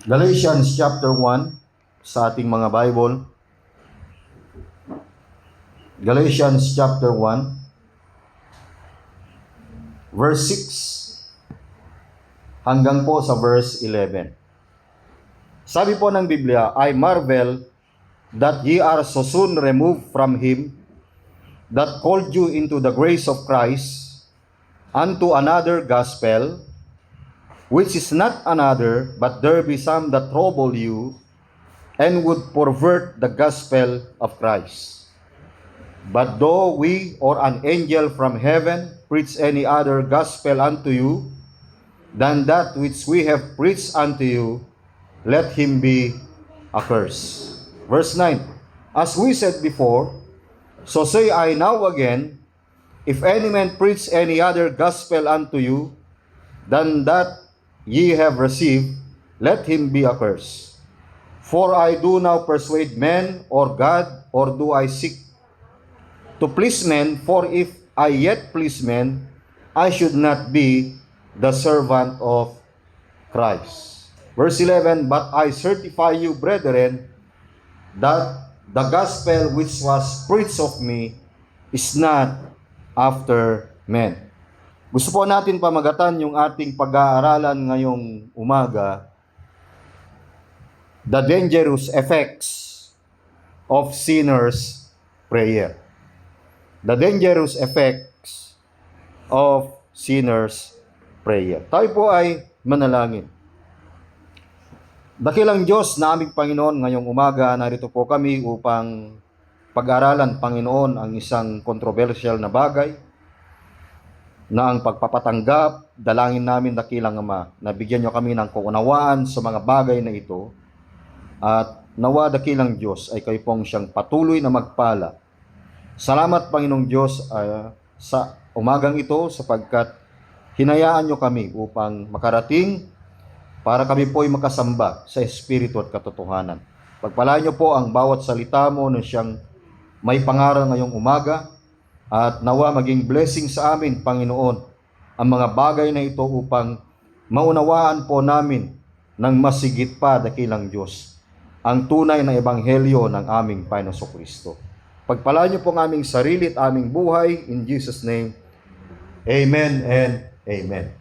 Galatians chapter 1 sa ating mga Bible. Galatians chapter 1 verse 6 hanggang po sa verse 11. Sabi po ng Biblia, I marvel that ye are so soon removed from him that called you into the grace of Christ unto another gospel, which is not another, but there be some that trouble you, and would pervert the gospel of Christ. But though we or an angel from heaven preach any other gospel unto you, than that which we have preached unto you, let him be accursed. Verse 9, as we said before, so say I now again, if any man preach any other gospel unto you, than that ye have received, let him be accursed. For I do now persuade men, or God, or do I seek to please men? For if I yet please men, I should not be the servant of Christ. Verse 11, but I certify you, brethren, that the gospel which was preached of me is not after men. Gusto po natin pamagatan yung ating pag-aaralan ngayong umaga, the dangerous effects of sinners' prayer. The dangerous effects of sinners' prayer. Tayo po ay manalangin. Dakilang Diyos na aming Panginoon, ngayong umaga narito po kami upang pag-aralan, Panginoon, ang isang controversial na bagay na ang pagpapatanggap. Dalangin namin, dakilang Ama, na bigyan nyo kami ng kaunawaan sa mga bagay na ito, at nawa, dakilang Diyos, ay kayo pong siyang patuloy na magpala. Salamat, Panginoong Diyos, sa umagang ito, sapagkat hinayaan nyo kami upang makarating para kami po ay makasamba sa Espiritu at katotohanan. Pagpalaan nyo po ang bawat salita mo na siyang may pangaral ngayong umaga, at nawa maging blessing sa amin, Panginoon, ang mga bagay na ito upang maunawaan po namin ng masigit pa, dakilang Diyos, ang tunay na ebanghelyo ng aming Panginoon Kristo. Pagpalaan niyo po ang aming sarili at aming buhay, in Jesus' name, Amen and Amen.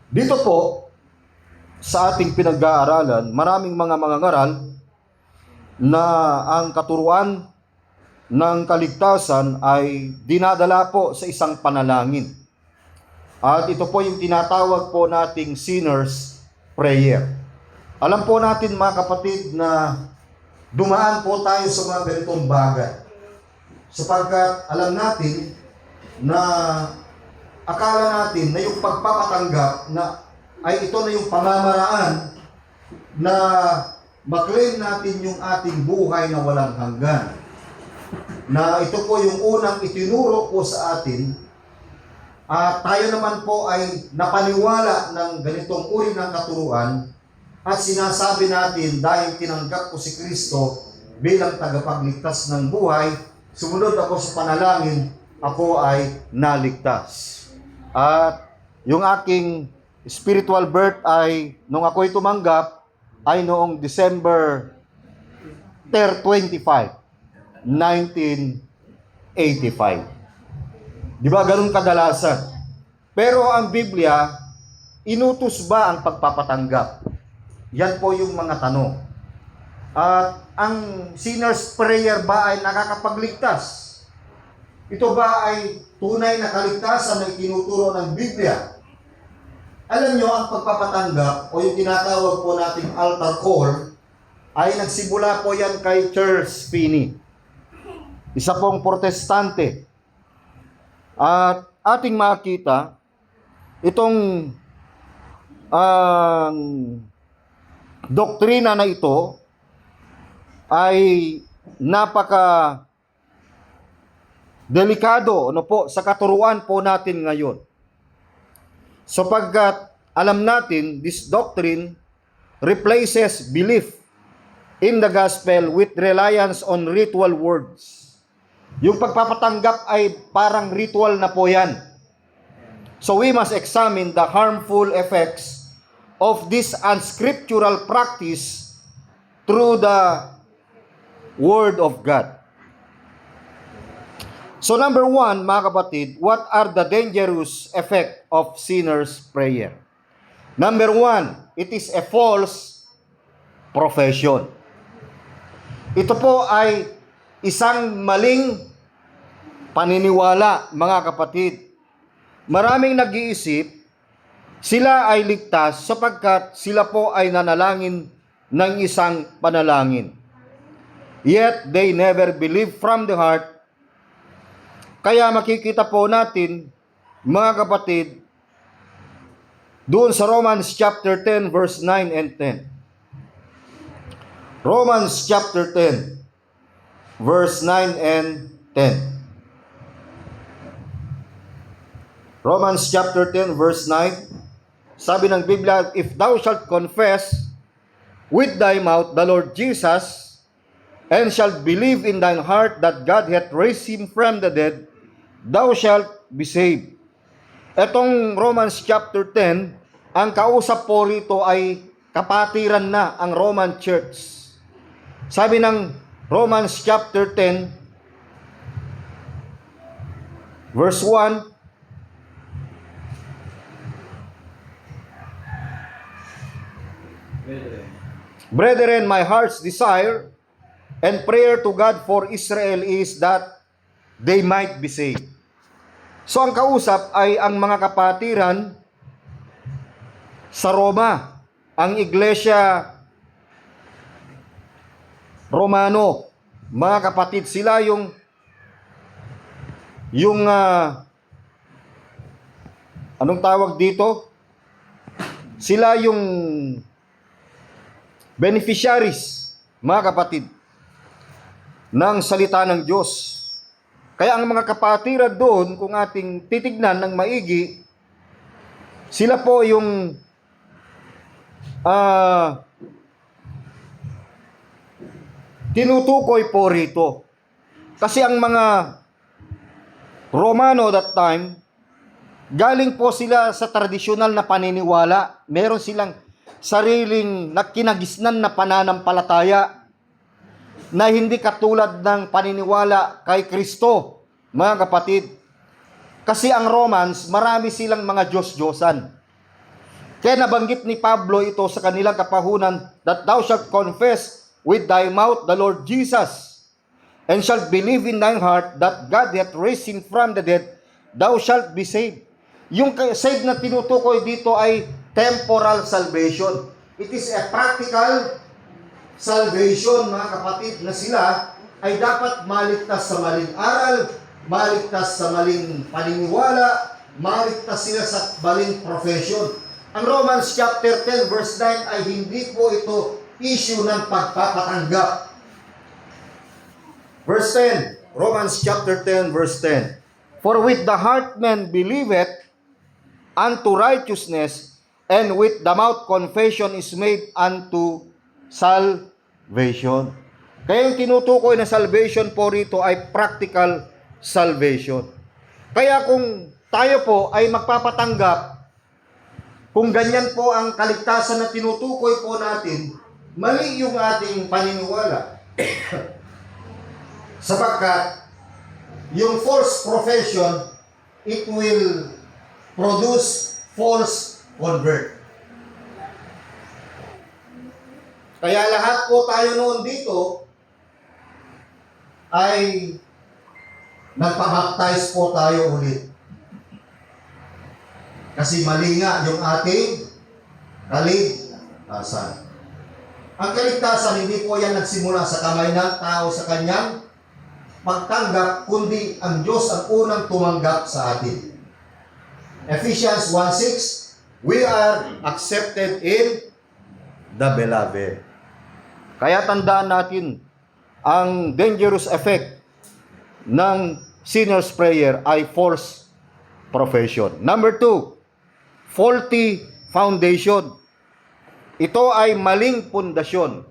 Dito po, sa ating pinag-aaralan, maraming mga mangangaral na ang katuruan ng kaligtasan ay dinadala po sa isang panalangin. At ito po yung tinatawag po nating sinner's prayer. Alam po natin, mga kapatid, na dumaan po tayo sa mga ganitong bagay. Sapagkat alam natin na akala natin na yung pagpapatanggap na ay ito na yung pamamaraan na maklaim natin yung ating buhay na walang hanggan. Na ito po yung unang itinuro po sa atin, at tayo naman po ay napaniwala ng ganitong uri ng katuruan, at sinasabi natin, dahil tinanggap ko si Kristo bilang tagapagligtas ng buhay, sumunod ako sa panalangin, ako ay naligtas. At yung aking spiritual birth ay, nung ako'y tumanggap, ay noong December 25, 1985. Di ba ganun kadalasan? Pero ang Biblia, inutos ba ang pagpapatanggap? Yan po yung mga tanong. At ang sinner's prayer ba ay nakakapagligtas? Ito ba ay tunay na kaligtasan na itinuturo ng Biblia? Alam nyo, ang pagpapatanggap o yung tinatawag po nating altar call ay nagsimula po yan kay Charles Finney, isa pong protestante. At ating makita itong doktrina na ito ay napaka delikado, ano po, sa katuruan po natin ngayon. Sapagkat alam natin, this doctrine replaces belief in the gospel with reliance on ritual words. Yung pagpapatanggap ay parang ritual na po yan. So we must examine the harmful effects of this unscriptural practice through the Word of God. So number 1, mga kapatid, what are the dangerous effect of sinners' prayer? Number 1, it is a false profession. Ito po ay isang maling paniniwala, mga kapatid. Maraming nag-iisip, sila ay ligtas sapagkat sila po ay nanalangin ng isang panalangin. Yet they never believe from the heart. Kaya makikita po natin, mga kapatid, doon sa Romans chapter 10 verse 9 and 10. Romans chapter 10 verse 9 and 10. Romans chapter 10 verse 9. Sabi ng Biblia, if thou shalt confess with thy mouth the Lord Jesus, and shalt believe in thine heart that God hath raised him from the dead, thou shalt be saved. Etong Romans chapter 10, ang kausap po rito ay kapatiran na ang Roman Church. Sabi ng Romans chapter 10, verse 1, Brethren, my heart's desire and prayer to God for Israel is that they might be saved. So ang kausap ay ang mga kapatiran sa Roma, ang Iglesia Romano. Mga kapatid, sila yung anong tawag dito? Sila yung beneficiaries, mga kapatid, ng salita ng Diyos. Kaya ang mga kapatiran doon, kung ating titignan ng maigi, sila po yung tinutukoy po rito. Kasi ang mga Romano that time, galing po sila sa tradisyonal na paniniwala. Meron silang sariling nakinagisnan na pananampalataya na hindi katulad ng paniniwala kay Kristo, mga kapatid. Kasi ang Romans, marami silang mga Diyos-Diyosan. Kaya nabanggit ni Pablo ito sa kanilang kapahunan, that thou shalt confess with thy mouth the Lord Jesus, and shalt believe in thine heart that God hath raised him from the dead, thou shalt be saved. Yung saved na tinutukoy dito ay temporal salvation. It is a practical salvation, mga kapatid, na sila ay dapat maligtas sa maling aral, maligtas sa maling paniniwala, maligtas sila sa maling profession. Ang Romans chapter 10 verse 9 ay hindi po ito issue ng pagpapatanggap. Verse 10, Romans chapter 10 verse 10. For with the heart man believeth unto righteousness, and with the mouth confession is made unto salvation. Kaya yung tinutukoy na salvation po rito ay practical salvation. Kaya kung tayo po ay magpapatanggap, kung ganyan po ang kaligtasan na tinutukoy po natin, mali yung ating paniniwala. Sapagkat yung false profession, it will produce false convert. Kaya lahat po tayo noon dito ay nagpabaptize po tayo ulit. Kasi mali nga yung ating kaligtasan. Ang kaligtasan, hindi po yan nagsimula sa kamay ng tao sa kanyang pagtanggap, kundi ang Diyos ang unang tumanggap sa atin. Ephesians 1:6, we are accepted in the beloved. Kaya tandaan natin, ang dangerous effect ng sinner's prayer ay false profession. Number 2, faulty foundation. Ito ay maling pundasyon.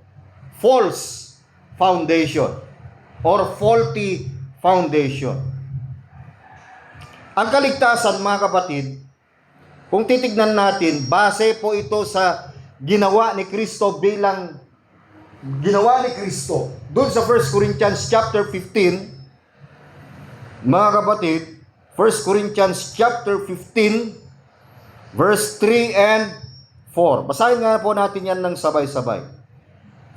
False foundation or faulty foundation. Ang kaligtasan, mga kapatid, Kung titignan natin, base po ito sa ginawa ni Kristo bilang ginawa ni Kristo. Doon sa 1 Corinthians chapter 15, mga kapatid, 1 Corinthians chapter 15, verse 3 and 4. Basahin nga po natin yan ng sabay-sabay.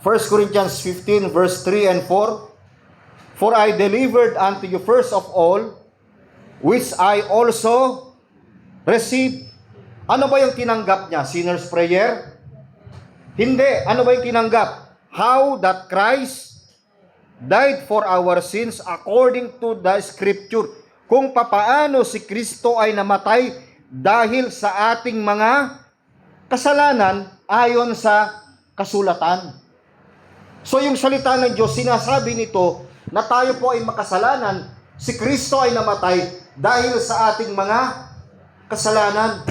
1 Corinthians 15, verse 3 and 4. For I delivered unto you first of all, which I also received. Ano ba yung tinanggap niya? Sinner's prayer? Hindi. Ano ba yung tinanggap? How that Christ died for our sins according to the Scripture. Kung papaano si Kristo ay namatay dahil sa ating mga kasalanan ayon sa kasulatan. So yung salita ng Diyos, sinasabi nito na tayo po ay makasalanan. Si Kristo ay namatay dahil sa ating mga kasalanan.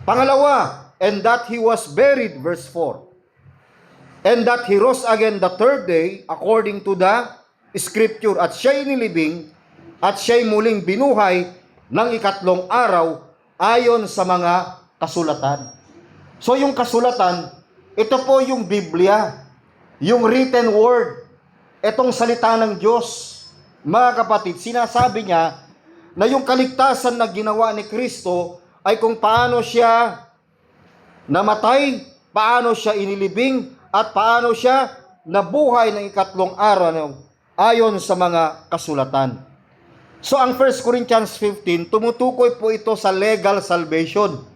Pangalawa, and that He was buried, verse 4. And that He rose again the third day, according to the Scripture. At siya'y nilibing, at siya'y muling binuhay ng ikatlong araw, ayon sa mga kasulatan. So yung kasulatan, ito po yung Biblia, yung written word, itong salita ng Diyos. Mga kapatid, sinasabi niya na yung kaligtasan na ginawa ni Kristo ay kung paano siya namatay, paano siya inilibing, at paano siya nabuhay ng ikatlong araw ayon sa mga kasulatan. So ang 1 Corinthians 15, tumutukoy po ito sa legal salvation,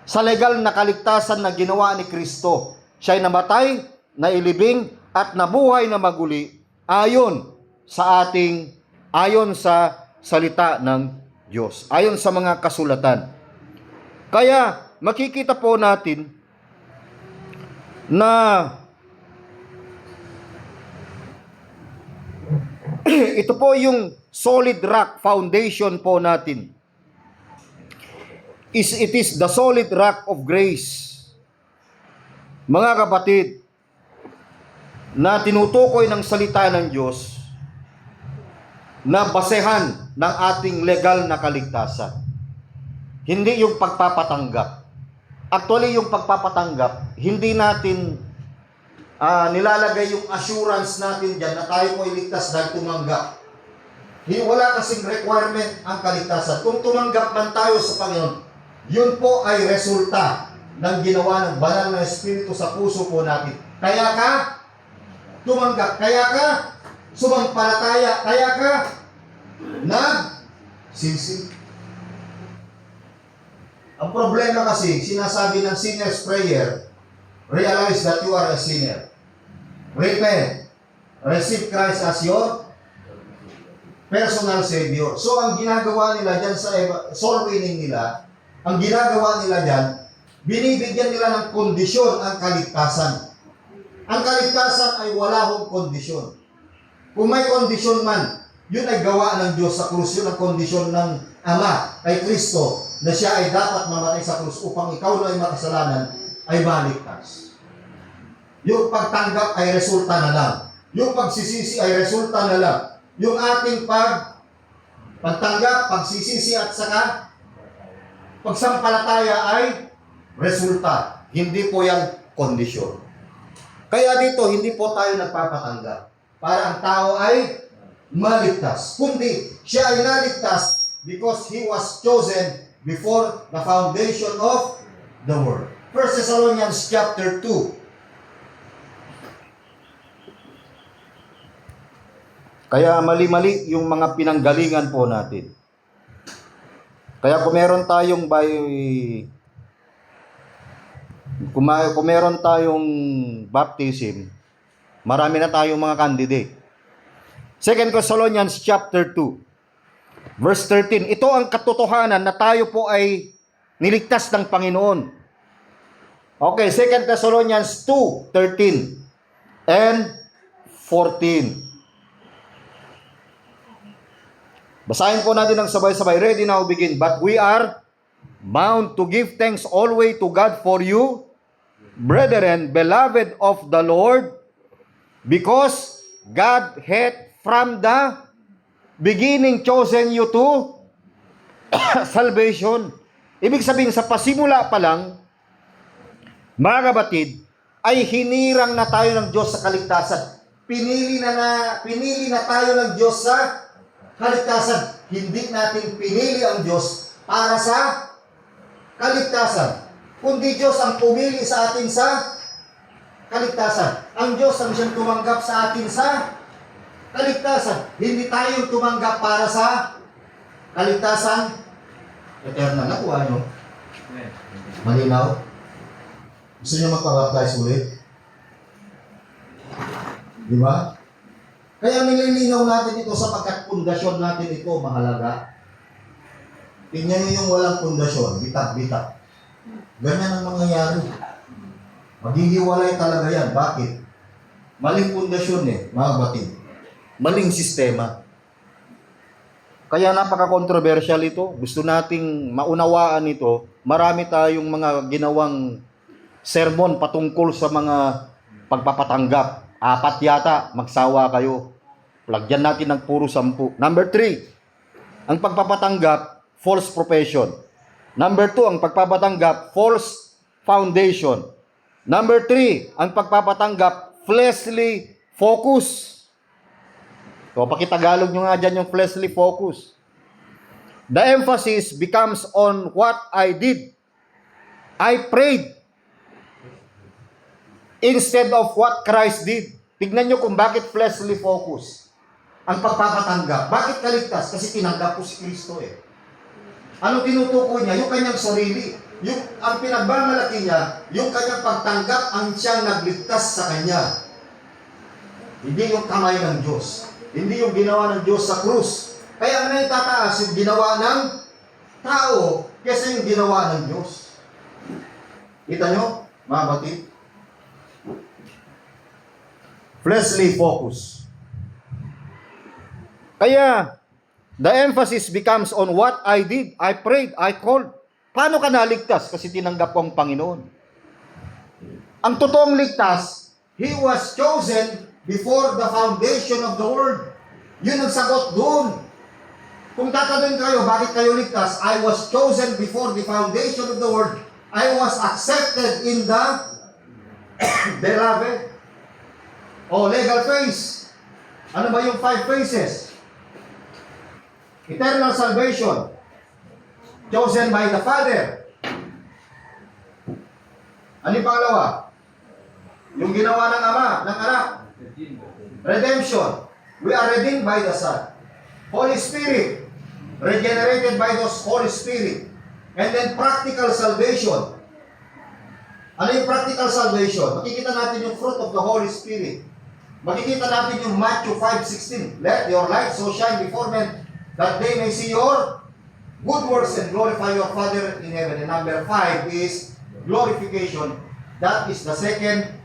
sa legal na kaligtasan na ginawa ni Kristo. Siya'y namatay, nailibing, at nabuhay na maguli ayon sa salita ng Diyos, ayon sa mga kasulatan. Kaya makikita po natin na ito po yung solid rock foundation po natin. It is the solid rock of grace. Mga kapatid, na tinutukoy ng salita ng Diyos na basehan ng ating legal na kaligtasan. Hindi yung pagpapatanggap. Actually, yung pagpapatanggap, hindi natin nilalagay yung assurance natin dyan na tayo po iligtas dahil tumanggap. Wala kasing requirement ang kaligtasan. Kung tumanggap man tayo sa Panginoon, yun po ay resulta ng ginawa ng banal na Espiritu sa puso po natin. Kaya ka tumanggap, kaya ka sumampalataya, kaya ka nagsisi. Ang problema kasi, sinasabi ng sinner's prayer, realize that you are a sinner. Repent. Receive Christ as your personal Savior. So, ang ginagawa nila dyan sa soul winning nila, ang ginagawa nila dyan, binibigyan nila ng kondisyon ang kaligtasan. Ang kaligtasan ay wala hong kondisyon. Kung may kondisyon man, yun ay gawa ng Diyos sa krus. Yun ang kondisyon ng Ama kay Kristo na siya ay dapat mamatay sa krus upang ikaw na ay makasalanan ay maligtas. Yung pagtanggap ay resulta na lang. Yung pagsisisi ay resulta na lang. Yung ating pagtanggap, pagsisisi at saka pagsampalataya ay resulta. Hindi po yan kondisyon. Kaya dito, hindi po tayo nagpapatanggap para ang tao ay maligtas. Kundi, siya ay naligtas because he was chosen before the foundation of the world. 1 Thessalonians chapter 2. Kaya mali-mali yung mga pinanggalingan po natin. Kaya kung meron tayong kung meron tayong baptism, marami na tayong mga candidate. 2 Thessalonians chapter 2. Verse 13, ito ang katotohanan na tayo po ay niligtas ng Panginoon. Okay, 2 Thessalonians 2:13 and 14. Basahin po natin ng sabay-sabay. Ready now, begin. But we are bound to give thanks always to God for you, brethren, beloved of the Lord, because God hath from the beginning chosen you to salvation. Ibig sabihin, sa pasimula pa lang, mga kapatid, ay hinirang na tayo ng Diyos sa kaligtasan. Pinili na tayo ng Diyos sa kaligtasan. Hindi natin pinili ang Diyos para sa kaligtasan, kundi Diyos ang pumili sa atin sa kaligtasan. Ang Diyos ang siyang tumanggap sa atin sa kaligtasan. Hindi tayo tumanggap para sa kaligtasan eternal. Nakuha nyo? Malinaw? Gusto nyo magpabaptize ulit? Di ba? Kaya nililinaw natin ito sapagkat pundasyon natin ito mahalaga. Tingnan nyo yung walang pundasyon, bitak-bitak. Ganyan ang mangyayari. Maghihiwalay talaga yan. Bakit? Maling pundasyon mga batid. Maling sistema. Kaya napaka-controversial ito. Gusto nating maunawaan ito. Marami tayong mga ginawang sermon patungkol sa mga pagpapatanggap. 4 yata, magsawa kayo. Lagyan natin ng puro 10. Number 3, ang pagpapatanggap, false profession. Number 2, ang pagpapatanggap, false foundation. Number 3, ang pagpapatanggap, fleshly focus. So, pakitagalog nyo nga dyan yung fleshly focus. The emphasis becomes on what I did. I prayed instead of what Christ did. Tignan nyo kung bakit fleshly focus ang pagpapatanggap. Bakit kaligtas? Kasi tinanggap ko si Kristo Ano tinutukoy niya? Yung kanyang sarili. Ang pinagmamalaki niya, yung kanyang pagtanggap ang siyang nagligtas sa kanya. Hindi yung kamay ng Diyos. Hindi yung ginawa ng Diyos sa krus. Kaya ang naitataas yung ginawa ng tao kaysa yung ginawa ng Diyos. Kita nyo, mga batid? Fleshly focus. Kaya, the emphasis becomes on what I did, I prayed, I called. Paano ka naligtas? Kasi tinanggap ko ang Panginoon. Ang totoong ligtas, He was chosen before the foundation of the world. Yun ang sagot doon. Kung tatanungin kayo, bakit kayo ligtas? I was chosen before the foundation of the world. I was accepted in the beloved. Legal phase. Ano ba yung 5 phases? Eternal salvation. Chosen by the Father. Ano yung pangalawa? Yung ginawa ng Ama, ng Anak. Redemption. We are redeemed by the Son. Holy Spirit. Regenerated by the Holy Spirit. And then practical salvation. Ano yung practical salvation? Makikita natin yung fruit of the Holy Spirit. Makikita natin yung Matthew 5:16. Let your light so shine before men that they may see your good works and glorify your Father in heaven. And number 5 is glorification. That is the second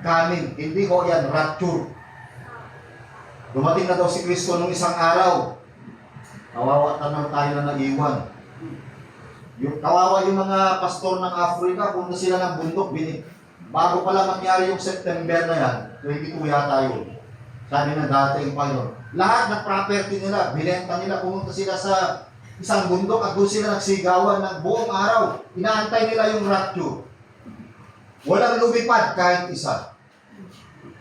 coming. Hindi ko yan rapture. Dumating na daw si Kristo nung isang araw. Kawawa tayo na naiwan. Kawawa yung mga pastor ng Africa, punta sila ng bundok, bago pala mangyari yung September na yan, 22 yata yun. Sabi na dating Panginoon. Lahat ng property nila, binenta nila, pumunta sila sa isang bundok at doon sila nagsigawan ng buong araw. Inaantay nila yung rapture. Walang lumipad kahit isa.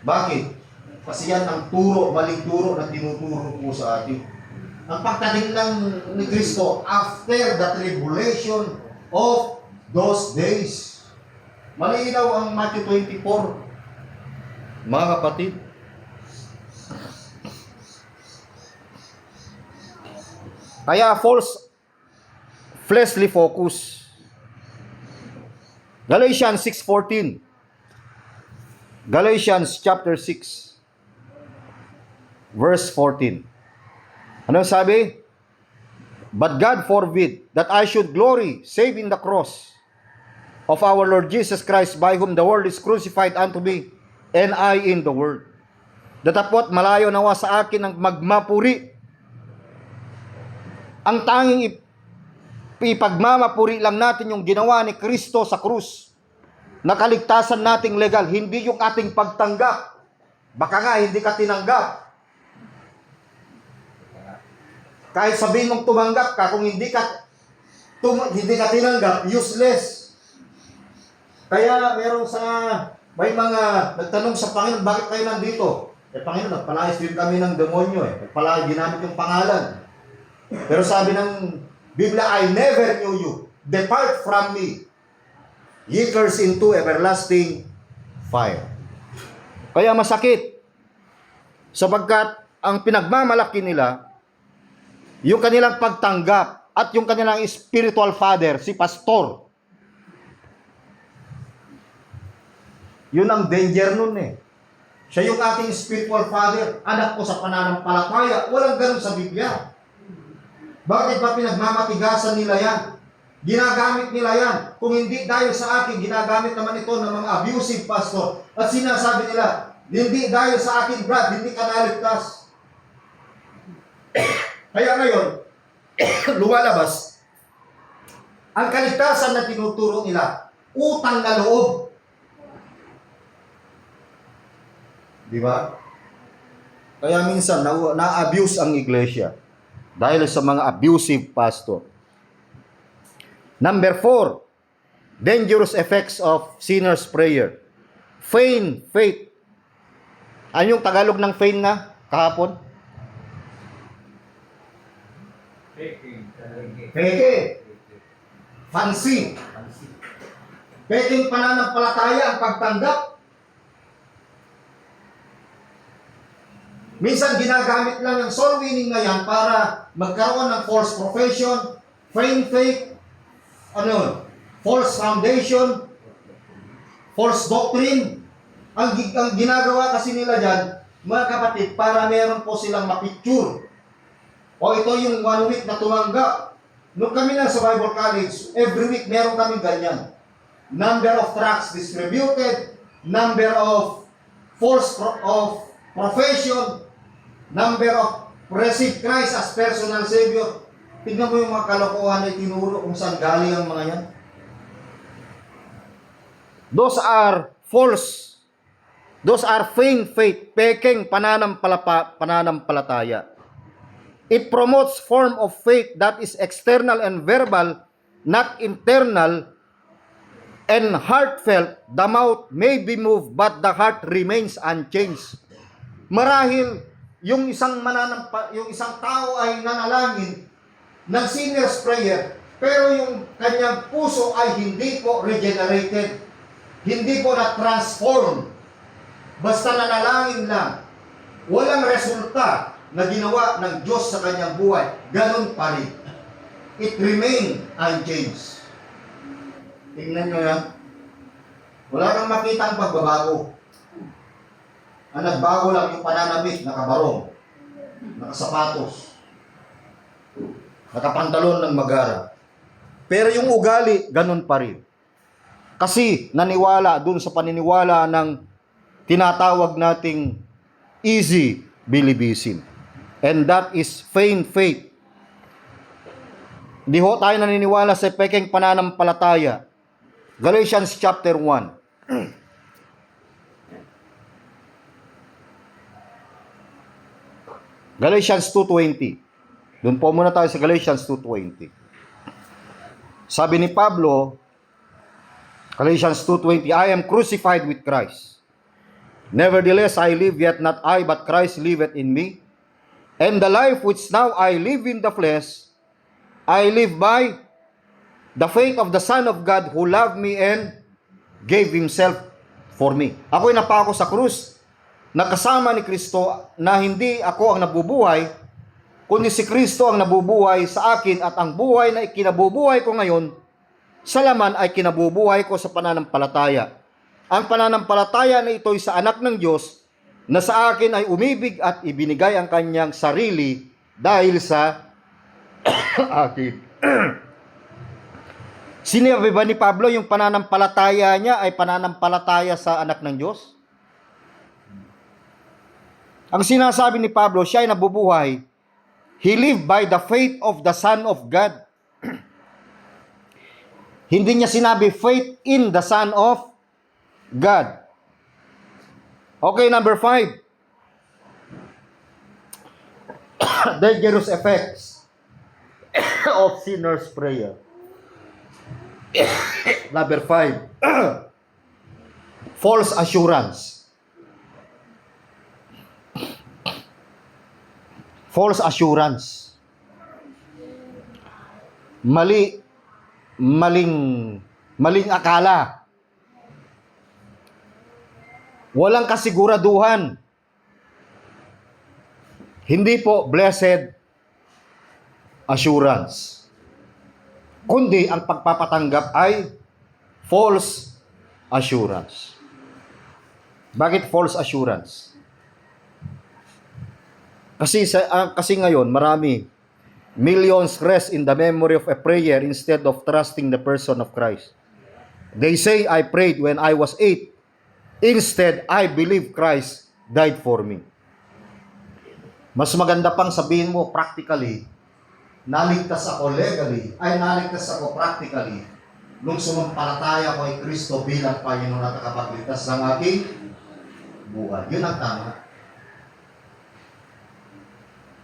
Bakit? Kasi yan ang turo, maling turo na tinuturo po sa atin. Ang pagdating ng ni Kristo after the tribulation of those days. Malinaw ang Matthew 24. Mga kapatid, kaya false fleshly focus. Galatians 6:14. Galatians chapter 6 verse 14. Ano sabi? But God forbid that I should glory save in the cross of our Lord Jesus Christ, by whom the world is crucified unto me, and I in the world. Datapot malayo nawa sa akin ang magmapuri. Ang tanging ipagmamapuri lang natin yung ginawa ni Kristo sa krus. Nakaligtasan nating legal, hindi yung ating pagtanggap. Baka nga hindi ka tinanggap. Kahit sabihin mong tumanggap ka, kung hindi ka hindi ka tinanggap, useless. Kaya may mga nagtanong sa Panginoon, bakit kayo nandito? Panginoon, nagpalayas din kami ng demonyo ginamit yung pangalan. Pero sabi ng Biblia, I never knew you. Depart from me. Ye cursed into everlasting fire. Kaya masakit. Sapagkat ang pinagmamalaki nila, yung kanilang pagtanggap at yung kanilang spiritual father, si pastor. Yun ang danger nun Siya yung ating spiritual father, anak ko sa pananampalataya. Walang ganun sa Biblia. Bakit ba pinagmamatigasan nila yan? Ginagamit nila yan. Kung hindi dahil sa akin, ginagamit naman ito ng mga abusive pastor. At sinasabi nila, hindi dahil sa akin, Brad, hindi ka naligtas. Kaya ngayon, lumalabas, ang kaligtasan na tinuturo nila, utang na loob. Di ba? Kaya minsan, na-abuse ang iglesia dahil sa mga abusive pastor. Number 4, dangerous effects of sinner's prayer. Feign faith. Ano yung Tagalog ng feign na kahapon? Peke. Fancy. Peking pananampalataya ang pagtanggap. Minsan ginagamit lang yung soul winning na yan para magkaroon ng false profession, feign faith, false foundation, false doctrine. Ang ginagawa kasi nila dyan, mga kapatid, para meron po silang mapicture. O ito yung 1 week na tumanggap. Nung kami na sa Bible College, every week meron kami ganyan. Number of tracts distributed, number of profession, number of receive Christ as personal Savior. Tignan mo yung mga kalokohan na itinuro kung saan galing ang mga yan. Those are false. Those are feign faith, peking pananampalataya. It promotes form of faith that is external and verbal, not internal and heartfelt. The mouth may be moved, but the heart remains unchanged. Marahil yung isang tao ay nanalangin ng sinner's prayer, pero yung kanyang puso ay hindi po regenerated, hindi po na-transform. Basta nanalangin lang, walang resulta na ginawa ng Diyos sa kanyang buhay, ganun pa rin. It remain unchanged. Tingnan nyo yan. Wala kang makita ang pagbabago. Ang nagbago lang yung pananamit, nakabarong, nakasapatos, nakapantalon ng magara. Pero yung ugali, ganun pa rin. Kasi naniwala dun sa paniniwala ng tinatawag nating easy believism. And that is feign faith. Di ho tayo naniniwala sa peking pananampalataya. Galatians chapter 1. Galatians 2:20. Doon po muna tayo sa Galatians 2:20. Sabi ni Pablo, Galatians 2:20, I am crucified with Christ. Nevertheless, I live, yet not I, but Christ liveth in me. And the life which now I live in the flesh, I live by the faith of the Son of God who loved me and gave Himself for me. Ako'y napako sa krus, nakasama ni Kristo, na hindi ako ang nabubuhay, kundi si Kristo ang nabubuhay sa akin, at ang buhay na ikinabubuhay ko ngayon, sa laman ay kinabubuhay ko sa pananampalataya. Ang pananampalataya na ito'y sa anak ng Diyos, na sa akin ay umibig at ibinigay ang kanyang sarili dahil sa akin. Sinabi ba ni Pablo yung pananampalataya niya ay pananampalataya sa anak ng Diyos? Ang sinasabi ni Pablo, siya ay nabubuhay. He lived by the faith of the Son of God. Hindi niya sinabi faith in the Son of God. Okay, number 5. Dangerous effects of sinner's prayer. Number 5, false assurance. False assurance. Maling akala. Walang kasiguraduhan. Hindi po blessed assurance. Kundi ang pagpapatanggap ay false assurance. Bakit false assurance? Kasi ngayon millions rest in the memory of a prayer instead of trusting the person of Christ. They say I prayed when I was 8. Instead, I believe Christ died for me. Mas maganda pang sabihin mo practically, naligtas ako legally, ay naligtas ako practically nung sumampalataya ko kay Kristo bilang Panginoon at tagapagligtas ng aking buhay. Yun ang tama.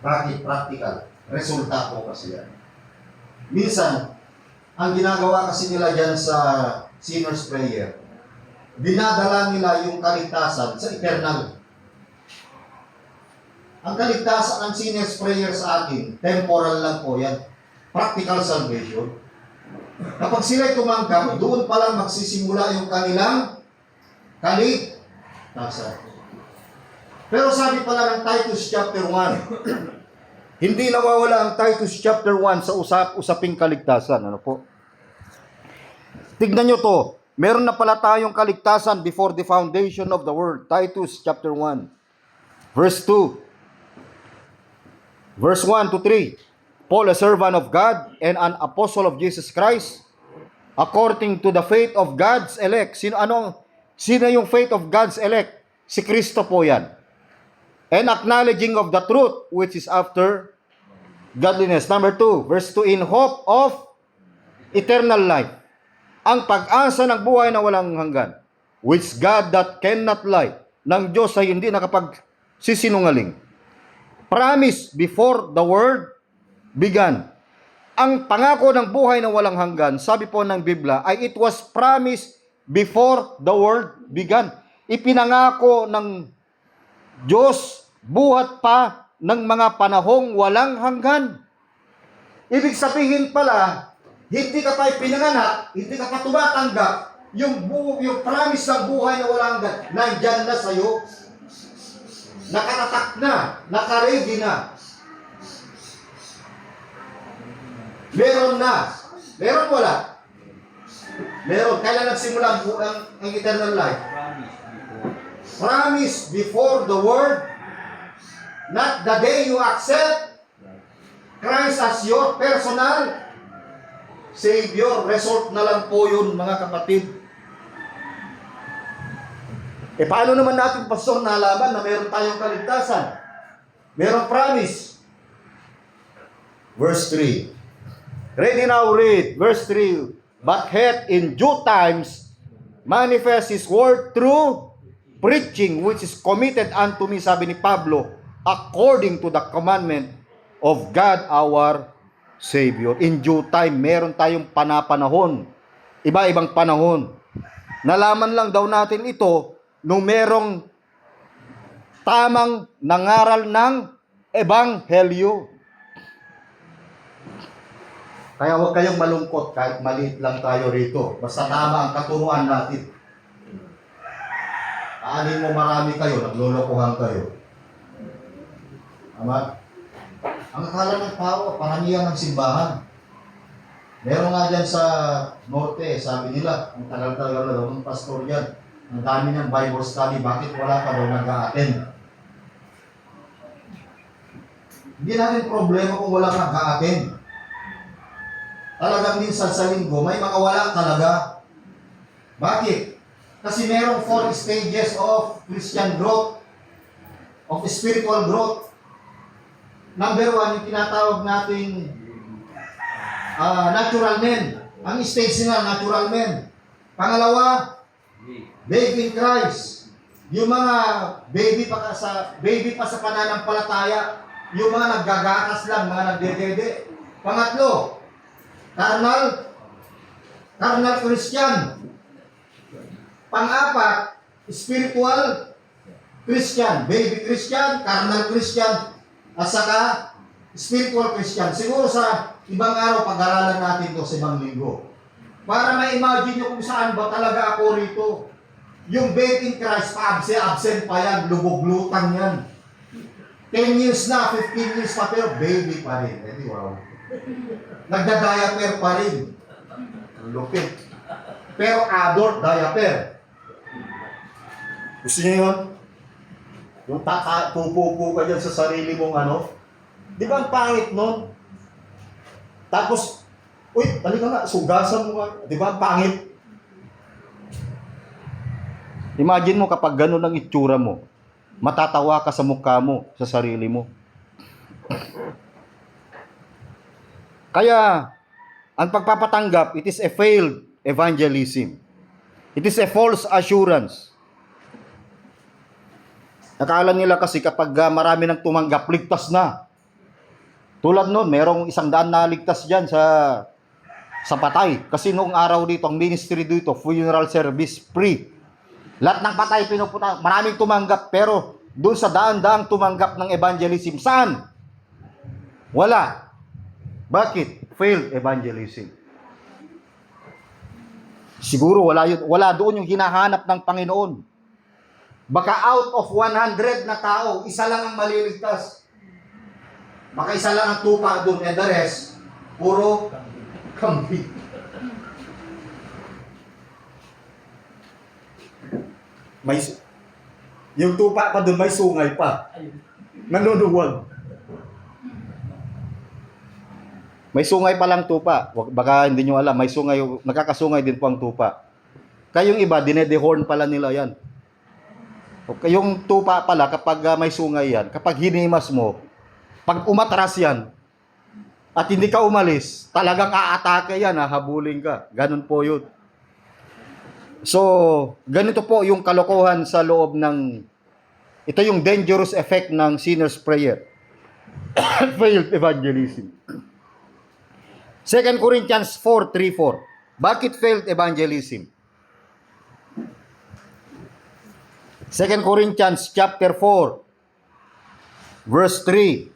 Bakit practical? Resulta ko kasi yan. Minsan, ang ginagawa kasi nila dyan sa sinner's prayer, dinadala nila yung kaligtasan sa eternal. Ang kaligtasan ng sinner's prayer sa atin, temporal lang po yan. Practical salvation. Kapag sila'y tumanggap, doon pa lang magsisimula yung kanilang kaligtasan. Pero sabi pala ng Titus chapter 1, hindi nawawala ang Titus chapter 1 sa usaping kaligtasan. Ano po? Tignan nyo to. Meron na pala tayong kaligtasan before the foundation of the world. Titus chapter 1, verse 2. Verse 1 to 3. Paul, a servant of God and an apostle of Jesus Christ, according to the faith of God's elect. Sino yung faith of God's elect? Si Kristo po yan. And acknowledging of the truth, which is after godliness. Number 2, verse 2, in hope of eternal life. Ang pag-asa ng buhay na walang hanggan, which God that cannot lie, ng Diyos ay hindi nakapagsisinungaling. Promise before the world began. Ang pangako ng buhay na walang hanggan, sabi po ng Biblia, ay it was promised before the world began. Ipinangako ng Diyos buhat pa ng mga panahong walang hanggan. Ibig sabihin pala, hindi ka pa pinanganak, hindi ka pa tumatanggap, yung promise ng buhay na walang hanggan, nandyan na sa'yo. Nakatatak na, nakaready na. Meron na. Meron wala? Meron. Kailan nagsimula ang eternal life? Promise before the world. Not the day you accept Christ as your personal Savior. Result na lang po yun, mga kapatid. Paano naman natin, pastor, nalaman na meron tayong kaligtasan? Meron promise. Verse 3. Ready now, read. Verse 3. But hath in due times manifest His word through preaching, which is committed unto me, sabi ni Pablo, according to the commandment of God our Savior. In due time, meron tayong panapanahon. Iba-ibang panahon. Nalaman lang daw natin ito nung merong tamang nangaral ng ebanghelyo. Kaya huwag kayong malungkot kahit maliit lang tayo rito. Basta tama ang katuruan natin. Aanin mo marami kayo, naglolokohan kayo. Tama? Ang akala ng tao, paramihan ng simbahan. Meron nga dyan sa norte, sabi nila, ang tagal-tagal na daw ng pastor yan. Ang dami ng Bible study, bakit wala pa daw nag-a-attend? Hindi natin problema kung wala nag-a-attend. Talagang minsan sa linggo, may mga wala talaga. Bakit? Kasi merong 4 stages of Christian growth, of spiritual growth. Number 1, yung tinatawag nating natural men. Ang stage nila, natural men. Pangalawa, baby in Christ. Yung mga baby pa sa pananampalataya, yung mga naggagatas lang, mga nagdedede. Pangatlo, carnal carnal Christian. Pang-apat, spiritual Christian, baby Christian, carnal Christian, at saka spiritual Christian. Siguro sa ibang araw, pag-aralan natin to sa ibang linggo. Para ma-imagine nyo kung saan ba talaga ako rito. Yung faith in Christ, absent pa yan, lubog-lutang yan. 10 years na, 15 years pa, pero baby pa rin. Eh, wow. Nagda-diaper pa rin. Lupit. Pero adult diaper. Gusto niyo yun? Yung pupupo ka dyan sa sarili mong ano? Di ba ang pangit nun? Tapos, uy, halika nga, sugasan mo nga. Di ba ang pangit? Imagine mo kapag ganun ang itsura mo, matatawa ka sa mukha mo, sa sarili mo. Kaya, ang pagpapatanggap, it is a failed evangelism. It is a false assurance. Nakala nila kasi kapag marami nang tumanggap, ligtas na. Tulad nun, merong 100 na ligtas dyan sa patay. Kasi noong araw dito, ang ministry dito, funeral service, free. Lahat ng patay pinupunta, maraming tumanggap, pero doon sa daan-daang tumanggap ng evangelism, saan? Wala. Bakit? Failed evangelism. Siguro wala doon yung hinahanap ng Panginoon. Baka out of 100 na tao, isa lang ang maliligtas. Baka isa lang ang tupa doon, and the rest, puro kambing. Yung tupa pa doon, may sungay pa. Nanunuwag. May sungay pa lang tupa. Baka hindi nyo alam, may sungay, nakakasungay din po ang tupa. Kayong iba, dinedehorn pala nila yan. Yung tupa pala, kapag may sungay yan, kapag hinimas mo, pag umatras yan, at hindi ka umalis, talagang aatake yan, habulin ka. Ganun po yun. So, ganito po yung kalokohan sa loob ng, ito yung dangerous effect ng sinner's prayer. Failed evangelism. 2 Corinthians 4:3-4. Bakit failed evangelism? 2 Corinthians chapter 4, verse 3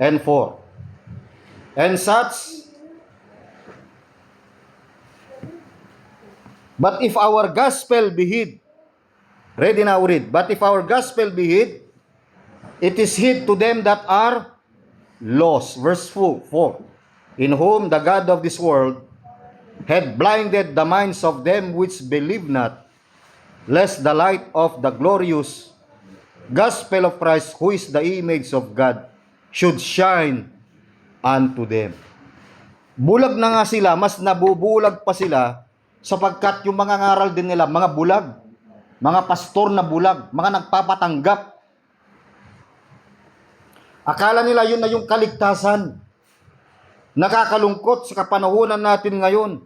and 4. And such, but if our gospel be hid, ready now read, but if our gospel be hid, it is hid to them that are lost. Verse 4, in whom the God of this world had blinded the minds of them which believe not, lest the light of the glorious gospel of Christ, who is the image of God, should shine unto them. Bulag na nga sila, mas nabubulag pa sila, sapagkat yung mga ngaral din nila, mga bulag, mga pastor na bulag, mga nagpapatanggap. Akala nila yun na yung kaligtasan. Nakakalungkot sa kapanahunan natin ngayon.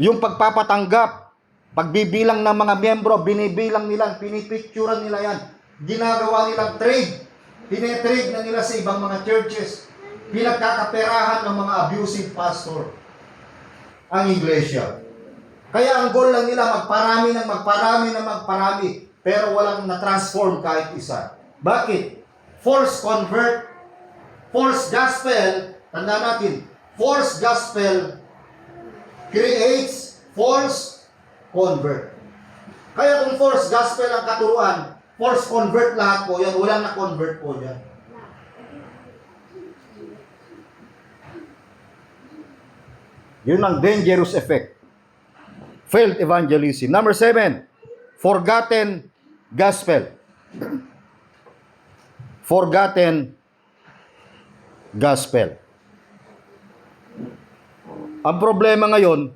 Yung pagpapatanggap, pagbibilang ng mga miyembro, binibilang nila, pinipicturan nila yan. Ginagawa nilang trade. Tinetrade na nila sa ibang mga churches. Pinagkakaperahan ng mga abusive pastor ang iglesia. Kaya ang goal lang nila, magparami. Pero walang na-transform kahit isa. Bakit? False convert, false gospel, tanda natin, false gospel creates false convert. Kaya kung false gospel ang katuruan, false convert lahat po yan, walang na-convert po yan. Yun ang dangerous effect. Failed evangelism. Number 7, forgotten gospel. Forgotten gospel. Ang problema ngayon,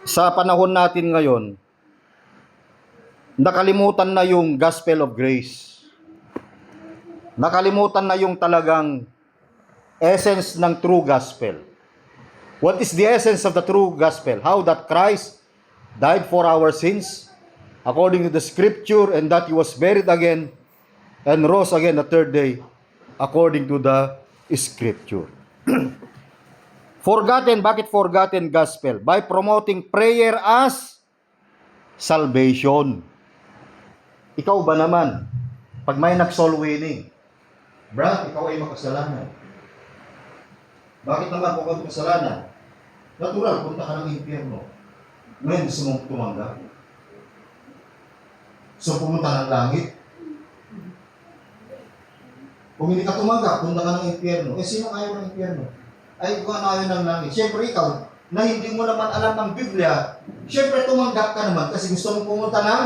sa panahon natin ngayon, nakalimutan na yung gospel of grace. Nakalimutan na yung talagang essence ng true gospel. What is the essence of the true gospel? How that Christ died for our sins, according to the scripture, and that He was buried again, and rose again the third day, according to the Scripture. Forgotten, bakit forgotten gospel? By promoting prayer as salvation. Ikaw ba naman, pag may nag-soul winning, Brad, ikaw ay makasalanan. Bakit naman kung ikaw makasalanan? Natural, punta ka ng impyerno. Ngayon, gusto mong tumanggap. So, pumunta ng langit. Kung hindi ka tumanggap, punta ka ng impyerno. Eh, sino ayaw ng impyerno? Ay, kung ano ayaw ng langit. Siyempre, ikaw, na hindi mo naman alam ang Biblia, siyempre tumanggap ka naman kasi gusto mong pumunta ng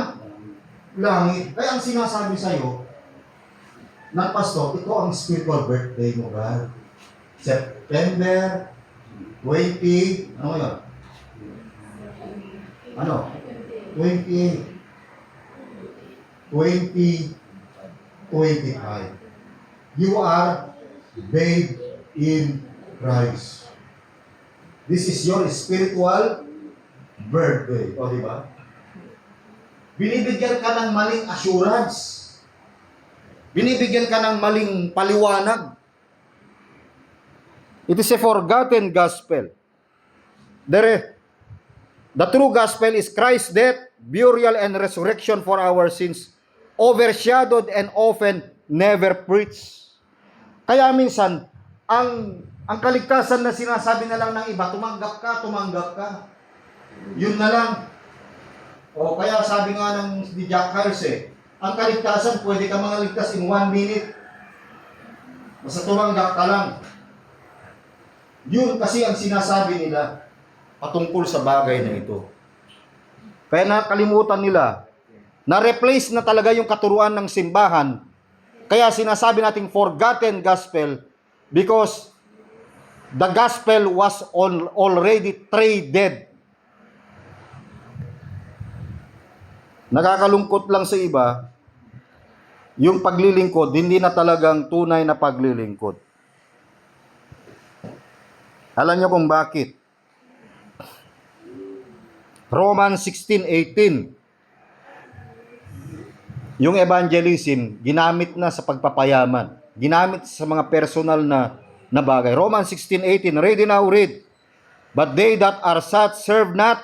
langit. Kaya ang sinasabi sa'yo, ng pastor, ito ang spiritual birthday mo, God. September 20, ano yun? Ano? 28. 2025. You are bathed in Christ. This is your spiritual birthday. O, di ba? Binibigyan ka ng maling assurance. Binibigyan ka ng maling paliwanag. It is a forgotten gospel. The true gospel is Christ's death, burial, and resurrection for our sins, overshadowed and often never preached. Kaya minsan, ang kaligtasan na sinasabi na lang ng iba, tumanggap ka. Yun na lang. O kaya sabi nga ng ni Jack Harse, ang kaligtasan, pwede ka mga ligtas in 1 minute. Basta tumanggap ka lang. Yun kasi ang sinasabi nila patungkol sa bagay na ito. Kaya nakalimutan nila, na-replace na talaga yung katuruan ng simbahan. Kaya sinasabi nating forgotten gospel because the gospel was already traded. Nakakalungkot lang sa iba, yung paglilingkod, hindi na talagang tunay na paglilingkod. Alam niyo kung bakit? Romans 16:18. Yung evangelism, ginamit na sa pagpapayaman. Ginamit sa mga personal na bagay. Romans 16:18. Ready now, read. But they that are such serve not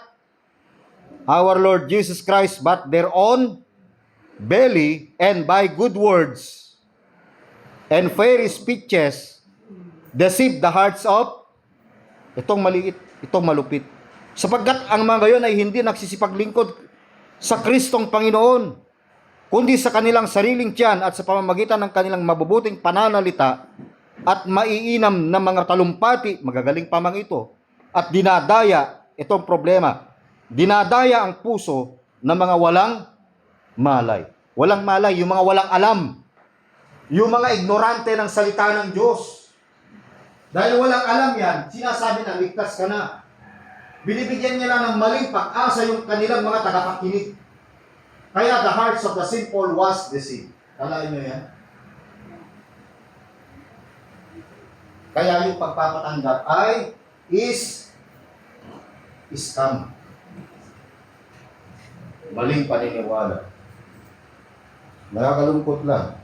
our Lord Jesus Christ, but their own belly, and by good words and fair speeches deceive the hearts of, itong maliit, itong malupit. Sapagkat ang mga gayon ay hindi nagsisipaglingkod sa Kristong Panginoon, kundi sa kanilang sariling tiyan at sa pamamagitan ng kanilang mabubuting pananalita at maiinam na mga talumpati, magagaling pa mang ito, at dinadaya, itong problema, dinadaya ang puso ng mga walang malay. Walang malay, yung mga walang alam. Yung mga ignorante ng salita ng Diyos. Dahil walang alam yan, sinasabi na ligtas ka na. Binibigyan niya lang ng maling pag-asa yung kanilang mga tagapakinig. Kaya the hearts of the simple was deceived. Kalain niyo yan? Kaya yung pagpapatanggap ay scam. Maling paniniwala. Nakakalungkot lang.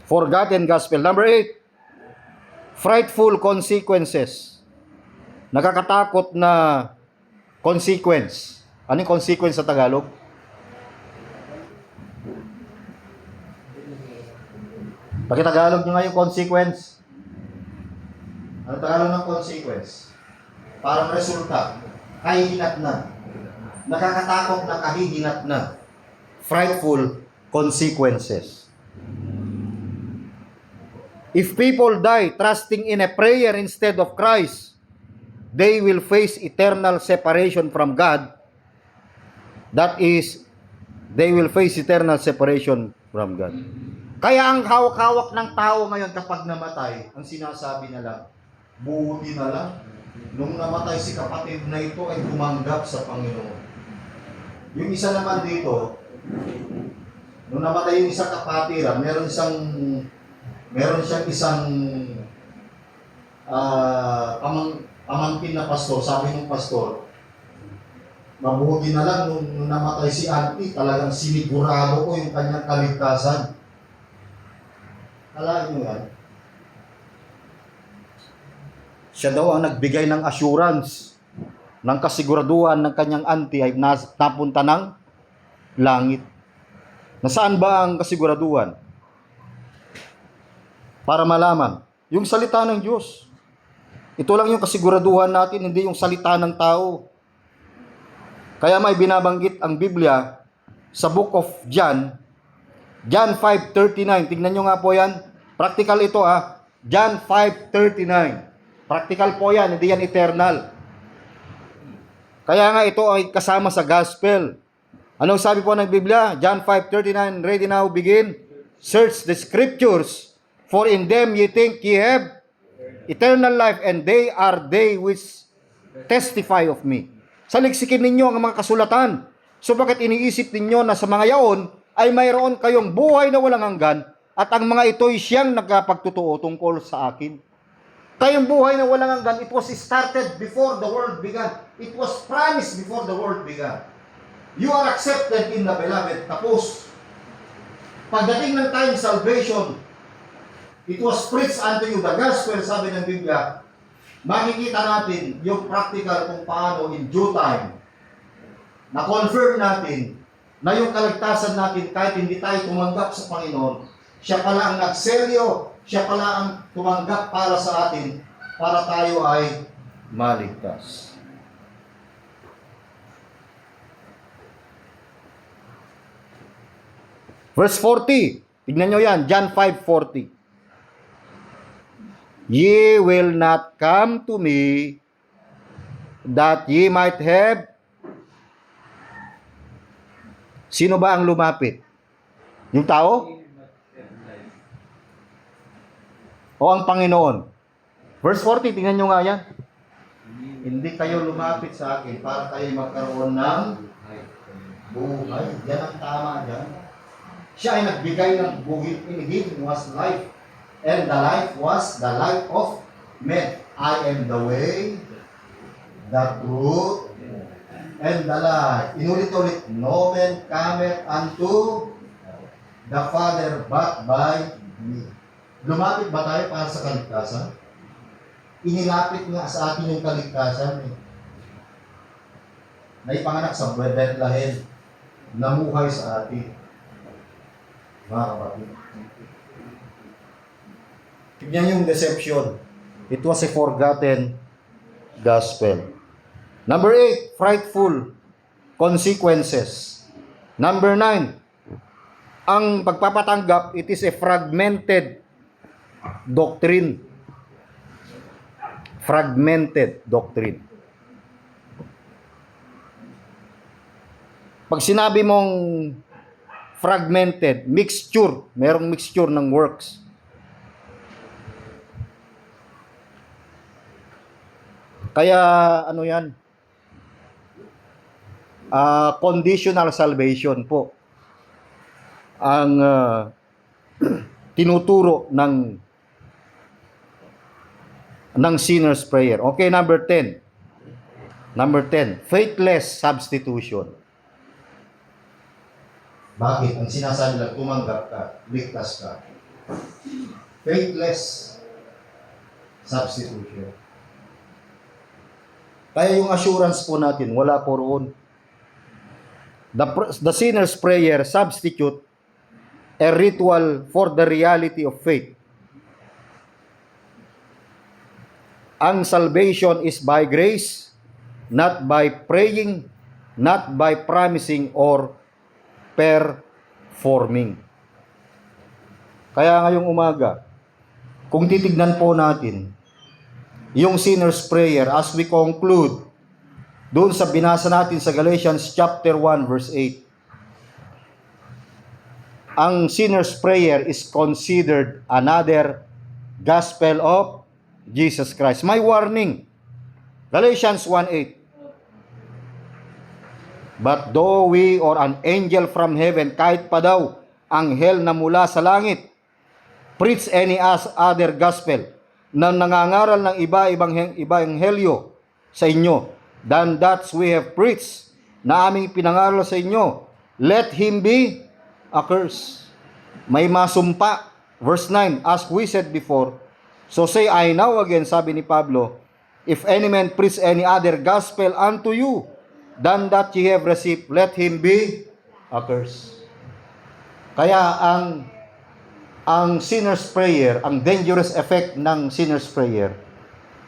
Forgotten gospel. Number 8. Frightful consequences. Nakakatakot na consequence. Ano yung consequence sa Tagalog? Paki-Tagalog nyo nga yung consequence. Ano Tagalog ng consequence? Parang resulta. Kahihinat na. Nakakatakot na kahihinat na. Frightful consequences. If people die trusting in a prayer instead of Christ, they will face eternal separation from God. That is, they will face eternal separation from God. Kaya ang hawak-hawak ng tao ngayon kapag namatay, ang sinasabi na lang, buti na lang, nung namatay si kapatid na ito ay tumanggap sa Panginoon. Yung isa naman dito, nung namatay yung isang kapatiran, meron siyang isang pamangkin na pastor. Sabi ng pastor, Mabuti na lang nung namatay si Auntie, talagang sinigurado ko yung kanyang kaligtasan. Alam mo yan? Siya daw ang nagbigay ng assurance, ng kasiguraduhan ng kanyang auntie ay napunta ng langit. Nasaan ba ang kasiguraduhan? Para malaman, yung salita ng Diyos. Ito lang yung kasiguraduhan natin, hindi yung salita ng tao. Kaya may binabanggit ang Biblia sa Book of John, John 5:39. Tingnan nyo nga po yan. Practical ito John 5:39. Practical po yan, hindi yan eternal. Kaya nga ito ay kasama sa gospel. Anong sabi po ng Biblia? John 5:39, ready now, begin. Search the scriptures, for in them ye think ye have eternal life, and they are they which testify of me. Saliksikin ninyo ang mga kasulatan. So bakit iniisip ninyo na sa mga yaon ay mayroon kayong buhay na walang hanggan, at ang mga ito'y siyang nagkapagtotoo tungkol sa akin. Kayong buhay na walang hanggan, it was started before the world began. It was promised before the world began. You are accepted in the beloved. Tapos, pagdating ng time salvation, it was preached unto you, the gospel, sabi ng Biblia. Makikita natin yung practical kung paano in due time, na-confirm natin na yung kaligtasan natin, kahit hindi tayo tumanggap sa Panginoon, siya pala ang nagselyo, siya pala ang tumanggap para sa atin, para tayo ay maligtas. Verse 40, tignan nyo yan, John 5:40. Ye will not come to me, that ye might have. Sino ba ang lumapit? Yung tao? O ang Panginoon? Verse 40, tingnan nyo nga yan. Hindi kayo lumapit sa akin para kayo magkaroon ng buhay. Yan ang tama dyan. Siya ay nagbigay ng buhay. In him was life, and the life was the light of men. I am the way, the truth, and the life. Inulit-ulit, no man cometh unto the Father but by me. Lumapit ba tayo para sa kaligtasan? Inilapit nga sa atin yung kaligtasan. Naipanganak sa Bethlehem, namuhay sa atin. Mga kapatid. Tignan yung deception. It was a forgotten gospel. Number 8, frightful consequences. Number 9, ang pagpapatanggap, it is a fragmented doctrine. Fragmented doctrine. Pag sinabi mong fragmented, mixture, merong mixture ng works. Kaya ano yan? Conditional salvation po ang tinuturo ng sinner's prayer. Okay, number 10. Number 10, faithless substitution. Bakit? Ang sinasabi lang, tumanggap ka, ligtas ka. Faithless substitution. Kaya yung assurance po natin, wala po roon. The sinner's prayer substitute a ritual for the reality of faith. Ang salvation is by grace, not by praying, not by promising or performing. Kaya ngayong umaga, kung titignan po natin yung sinner's prayer as we conclude doon sa binasa natin sa Galatians chapter 1 verse 8. Ang sinner's prayer is considered another gospel of Jesus Christ. May warning. Galatians 1:8. But though we or an angel from heaven, kahit pa daw anghel na mula sa langit, preach any other gospel, na nangangaral ng iba-ibang helyo sa inyo, than that we have preached, na aming pinangaral sa inyo, let him be accursed. May masumpa. Verse 9, as we said before, so say I now again, sabi ni Pablo, if any man preach any other gospel unto you than that ye have received, let him be accursed. Kaya ang sinner's prayer, ang dangerous effect ng sinner's prayer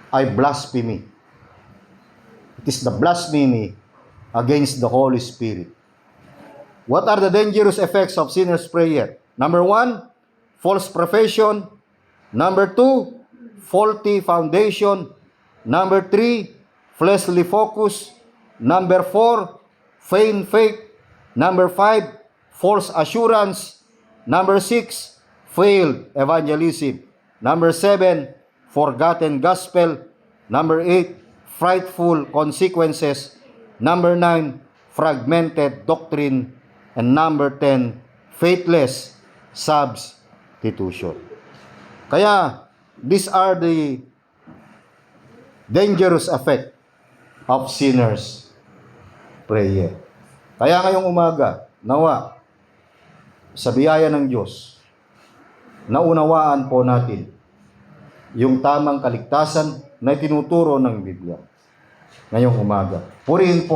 ay blasphemy. It is the blasphemy against the Holy Spirit. What are the dangerous effects of sinner's prayer? Number 1, false profession. Number 2, faulty foundation. Number 3, fleshly focus. Number 4, vain faith. Number 5, false assurance. Number 6, failed evangelism. Number 7, forgotten gospel. Number 8, frightful consequences. Number 9, fragmented doctrine. And number 10, faithless substitution. Kaya, these are the dangerous effect of sinners' prayer. Kaya ngayong umaga, nawa, sa biyaya ng Diyos, naunawaan po natin yung tamang kaligtasan na tinuturo ng Biblia ngayong umaga. Purihin po